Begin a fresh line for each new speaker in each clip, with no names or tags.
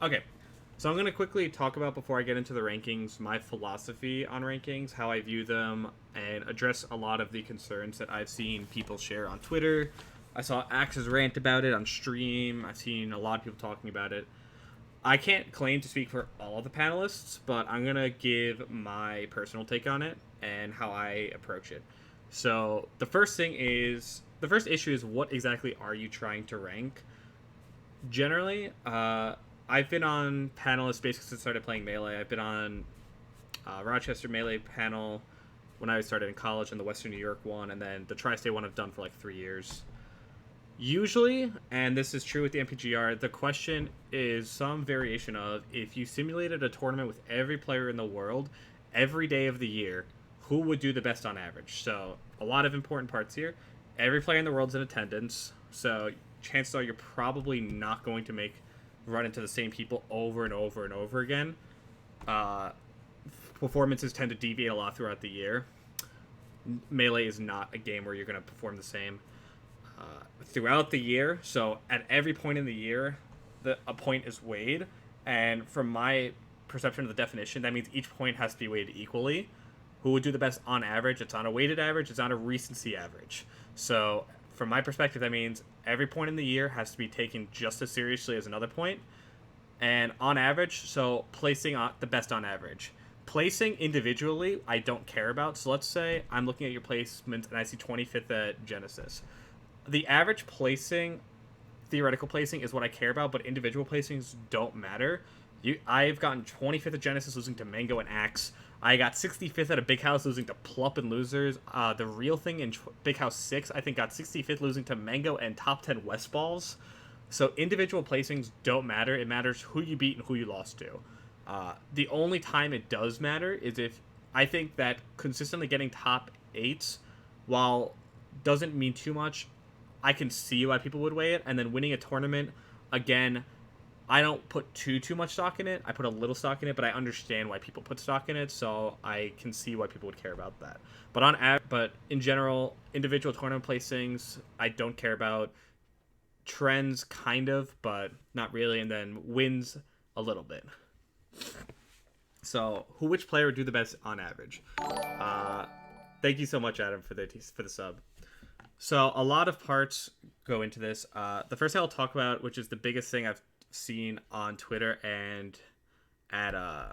Okay, so I'm going to quickly talk about, before I get into the rankings, my philosophy on rankings, how I view them, and address a lot of the concerns that I've seen people share on Twitter. I saw Axe's rant about it on stream. I've seen a lot of people talking about it. I can't claim to speak for all of the panelists, but I'm going to give my personal take on it and how I approach it. So, the first issue is, what exactly are you trying to rank? Generally, I've been on panelists basically since I started playing Melee. I've been on Rochester Melee panel when I started in college, and the Western New York one, and then the Tri-State one I've done for like 3 years. Usually, and this is true with the MPGR, the question is some variation of, if you simulated a tournament with every player in the world every day of the year, who would do the best on average? So, a lot of important parts here. Every player in the world's in attendance, so chances are you're probably not going to run into the same people over and over and over again. Uh, Performances tend to deviate a lot throughout the year. Melee is not a game where you're going to perform the same throughout the year. So at every point in the year, a point is weighed, and from my perception of the definition, that means each point has to be weighed equally. Who would do the best on average? It's on a weighted average. It's on a recency average. So from my perspective, that means every point in the year has to be taken just as seriously as another point. And on average, so placing the best on average. Placing individually, I don't care about. So let's say I'm looking at your placements and I see 25th at Genesis. The average placing, theoretical placing, is what I care about, but individual placings don't matter. I've gotten 25th at Genesis losing to Mango and Axe. I got 65th at a Big House losing to Plup and Losers. The real thing in Big House 6, I think, got 65th losing to Mango and Top 10 West Balls. So individual placings don't matter. It matters who you beat and who you lost to. The only time it does matter is if I think that consistently getting top 8s, while doesn't mean too much, I can see why people would weigh it. And then winning a tournament, again, I don't put too much stock in it. I put a little stock in it, but I understand why people put stock in it, so I can see why people would care about that. But in general, individual tournament placings, I don't care about. Trends, kind of, but not really. And then wins, a little bit. So, which player would do the best on average? Thank you so much, Adam, for the sub. So, a lot of parts go into this. The first thing I'll talk about, which is the biggest thing I've seen on Twitter and and a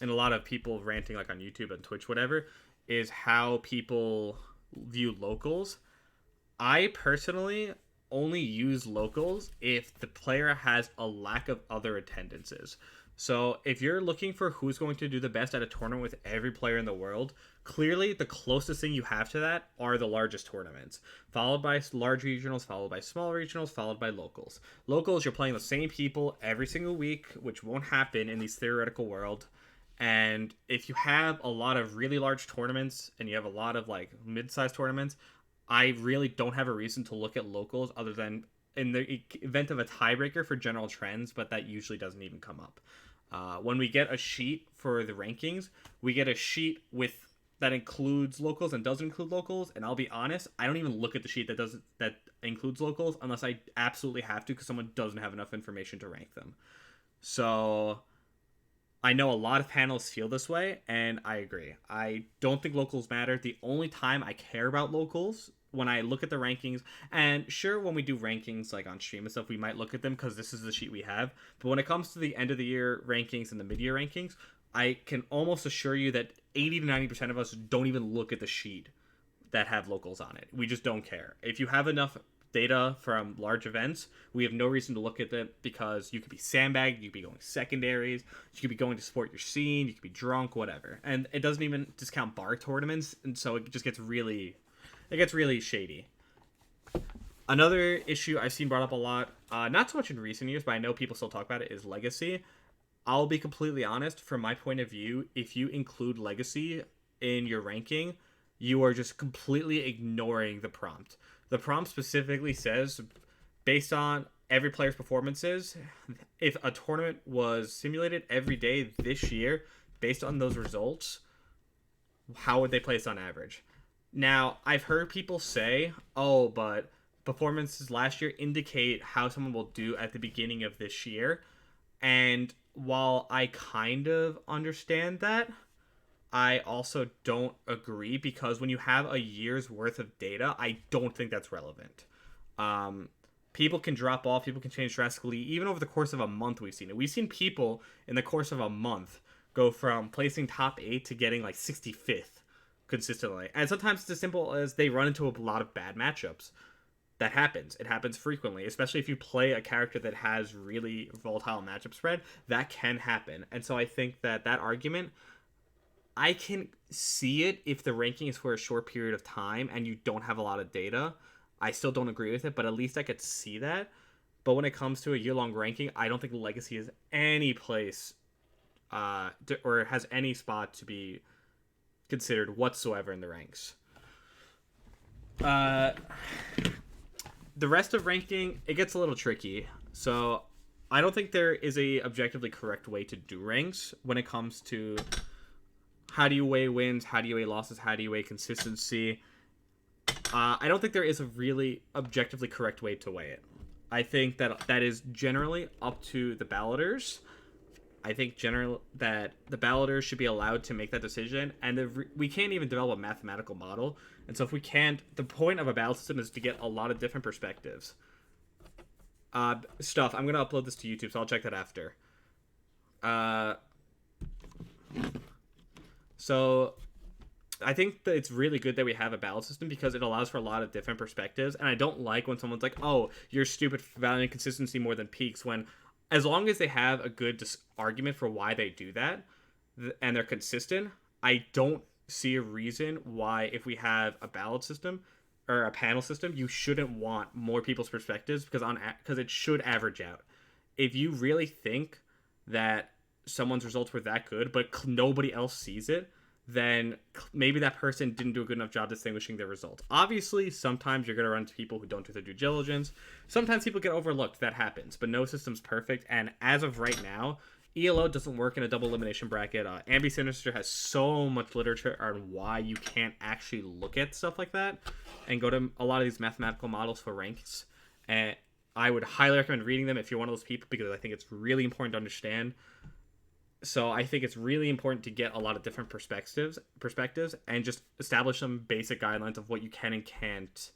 lot of people ranting like on YouTube and Twitch, whatever, is how people view locals. I personally only use locals if the player has a lack of other attendances. So if you're looking for who's going to do the best at a tournament with every player in the world, clearly the closest thing you have to that are the largest tournaments, followed by large regionals, followed by small regionals, followed by locals. Locals, you're playing the same people every single week, which won't happen in these theoretical world. And if you have a lot of really large tournaments and you have a lot of like mid-sized tournaments, I really don't have a reason to look at locals other than in the event of a tiebreaker for general trends, but that usually doesn't even come up. When we get a sheet for the rankings, we get a sheet that includes locals and doesn't include locals. And I'll be honest, I don't even look at the sheet that includes locals unless I absolutely have to, because someone doesn't have enough information to rank them. So I know a lot of panels feel this way, and I agree. I don't think locals matter. The only time I care about locals, when I look at the rankings, and sure, when we do rankings like on stream and stuff, we might look at them because this is the sheet we have. But when it comes to the end of the year rankings and the mid-year rankings, I can almost assure you that 80 to 90% of us don't even look at the sheet that have locals on it. We just don't care. If you have enough data from large events, we have no reason to look at them, because you could be sandbagged, you could be going secondaries, you could be going to support your scene, you could be drunk, whatever. And it doesn't even discount bar tournaments, and so it just gets really shady. Another issue I've seen brought up a lot, not so much in recent years, but I know people still talk about it, is legacy. I'll be completely honest, from my point of view, if you include legacy in your ranking, you are just completely ignoring the prompt. The prompt specifically says, based on every player's performances, if a tournament was simulated every day this year, based on those results, how would they place on average? Now, I've heard people say, oh, but performances last year indicate how someone will do at the beginning of this year. And while I kind of understand that, I also don't agree, because when you have a year's worth of data, I don't think that's relevant. Um, People can drop off, people can change drastically, even over the course of a month. We've seen it. We've seen people in the course of a month go from placing top 8 to getting like 65th consistently. And sometimes it's as simple as they run into a lot of bad matchups. That happens. It happens frequently, especially if you play a character that has really volatile matchup spread. That can happen. And so I think that argument, I can see it if the ranking is for a short period of time and you don't have a lot of data. I still don't agree with it, but at least I could see that. But when it comes to a year-long ranking, I don't think Legacy has any place or has any spot to be considered whatsoever in the ranks. The rest of ranking, it gets a little tricky. So I don't think there is a objectively correct way to do ranks when it comes to how do you weigh wins, how do you weigh losses, how do you weigh consistency. I don't think there is a really objectively correct way to weigh it. I think that is generally up to the balloters. I think generally that the balloters should be allowed to make that decision, and we can't even develop a mathematical model. And so if we can't, the point of a ballot system is to get a lot of different perspectives. Stuff. I'm gonna upload this to YouTube, so I'll check that after. So I think that it's really good that we have a ballot system because it allows for a lot of different perspectives. And I don't like when someone's like, "Oh, you're stupid for valuing consistency more than peaks," when as long as they have a good argument for why they do that and they're consistent, I don't see a reason why, if we have a ballot system or a panel system, you shouldn't want more people's perspectives, because it should average out. If you really think that someone's results were that good but nobody else sees it, then maybe that person didn't do a good enough job distinguishing their results. Obviously, sometimes you're going to run into people who don't do their due diligence. Sometimes people get overlooked. That happens. But no system's perfect. And as of right now, ELO doesn't work in a double elimination bracket. Ambi Sinister has so much literature on why you can't actually look at stuff like that and go to a lot of these mathematical models for ranks. And I would highly recommend reading them if you're one of those people, because I think it's really important to understand. So I think it's really important to get a lot of different perspectives and just establish some basic guidelines of what you can and can't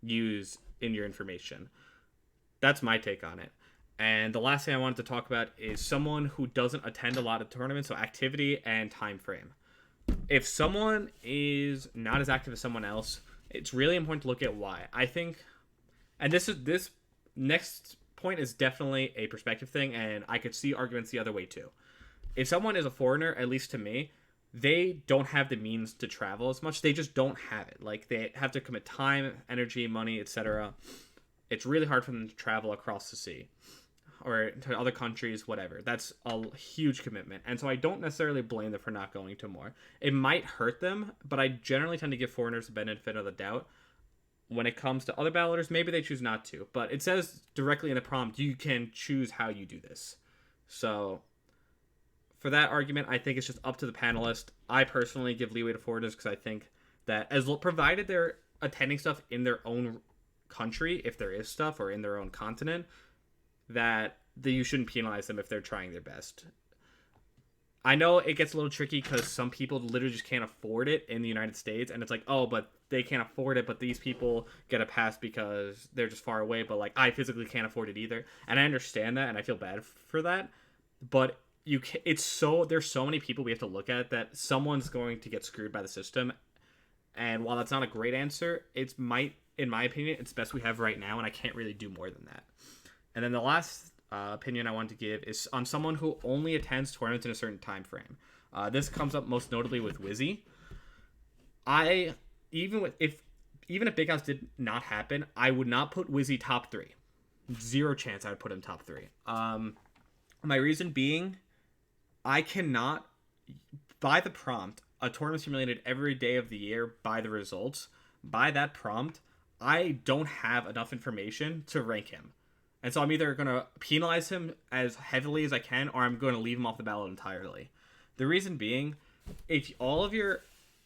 use in your information. That's my take on it. And the last thing I wanted to talk about is someone who doesn't attend a lot of tournaments, so activity and time frame. If someone is not as active as someone else, it's really important to look at why. I think, and this next point is definitely a perspective thing, and I could see arguments the other way too. If someone is a foreigner, at least to me, they don't have the means to travel as much. They just don't have it. Like, they have to commit time, energy, money, etc. It's really hard for them to travel across the sea or to other countries, whatever. That's a huge commitment. And so I don't necessarily blame them for not going to more. It might hurt them, but I generally tend to give foreigners the benefit of the doubt. When it comes to other balloters, maybe they choose not to. But it says directly in the prompt, you can choose how you do this. So for that argument, I think it's just up to the panelist. I personally give leeway to foreigners because I think that provided they're attending stuff in their own country, if there is stuff, or in their own continent, that you shouldn't penalize them if they're trying their best. I know it gets a little tricky because some people literally just can't afford it in the United States, and it's like, oh, but they can't afford it, but these people get a pass because they're just far away, but like, I physically can't afford it either. And I understand that, and I feel bad for that, but there's so many people we have to look at that someone's going to get screwed by the system. And while that's not a great answer, in my opinion, it's best we have right now, and I can't really do more than that. And then the last opinion I want to give is on someone who only attends tournaments in a certain time frame. This comes up most notably with Wizzy. Even if Big House did not happen, I would not put Wizzy top 3. Zero chance I would put him top 3. My reason being, I cannot, by the prompt, a tournament simulated every day of the year by the results. By that prompt, I don't have enough information to rank him. And so I'm either going to penalize him as heavily as I can, or I'm going to leave him off the ballot entirely. The reason being, if all of your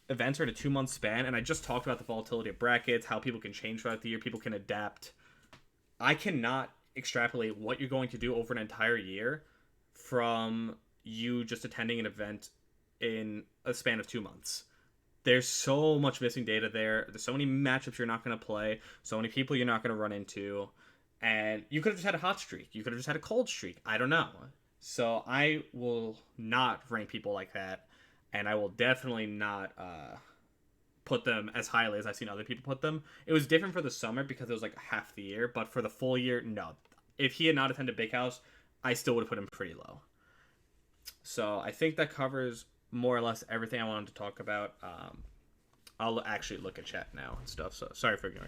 events are in a 2-month span, and I just talked about the volatility of brackets, how people can change throughout the year, people can adapt. I cannot, extrapolate what you're going to do over an entire year from you just attending an event in a span of 2 months. There's so much missing data there. There's so many matchups you're not going to play, so many people you're not going to run into, and you could have just had a hot streak. You could have just had a cold streak. I don't know. So I will not rank people like that, and I will definitely not put them as highly as I've seen other people put them. It was different for the summer because it was like half the year, but for the full year, no. If he had not attended Big House, I still would have put him pretty low. So I think that covers more or less everything I wanted to talk about. I'll actually look at chat now and stuff, so sorry for ignoring.